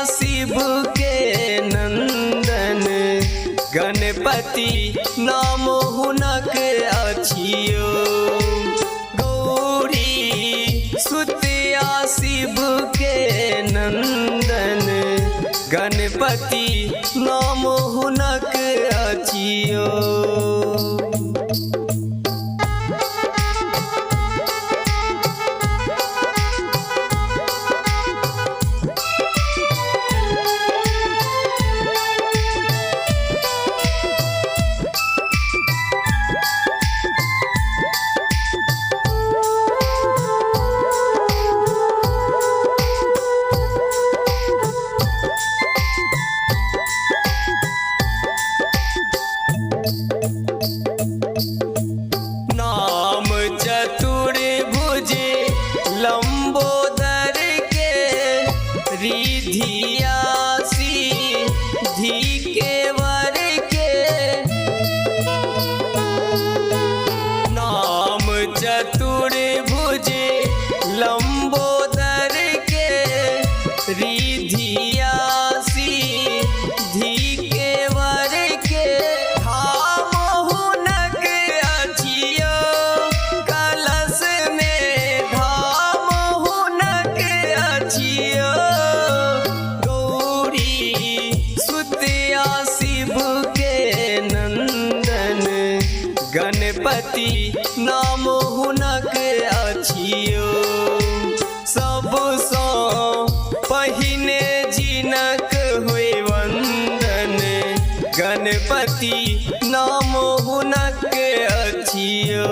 शिव के नंदन गणपति नाम हुनक अछियो। गौरी सुतिया शिव के नंदन गणपति नाम हुनक अछियो। लंबोदर के रिधिया सिद्धि के वर के नाम चतुर्भुज लंबोदर के रिधिया सिद्धि के वर के धाम हुनक अछियो। कलश में धाम हुनक अछियो। गौरी सुतिया शिव के नंदन गणपति नाम हुनक अछियो। सबसँ पहिने जिनक होय वंदन गणपति नाम हुनक अछियो।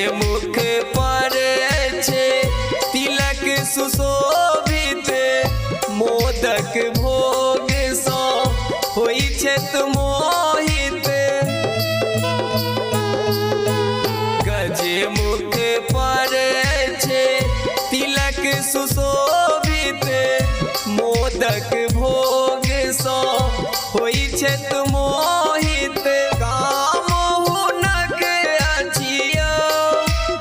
मुख पर छे तिलक सुशोभित मोदक भोग सँ होइ छथि मोहित। गजे मुख पर छे तिलक सुशोभित मोदक भोग सँ होइ छथि मोहित। काम हुनक अछियो।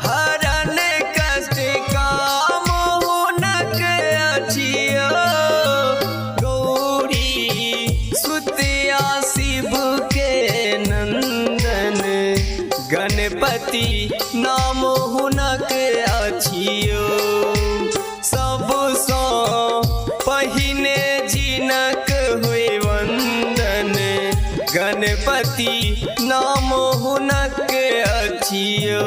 हरण कष्ट काम हुनक अछियो। गौरी सुतिया शिव के नंदन गणपति नाम हुनक अछियो। सबसँ पहिने जिनक होय वंदन गणपति नाम हुनक अछियो।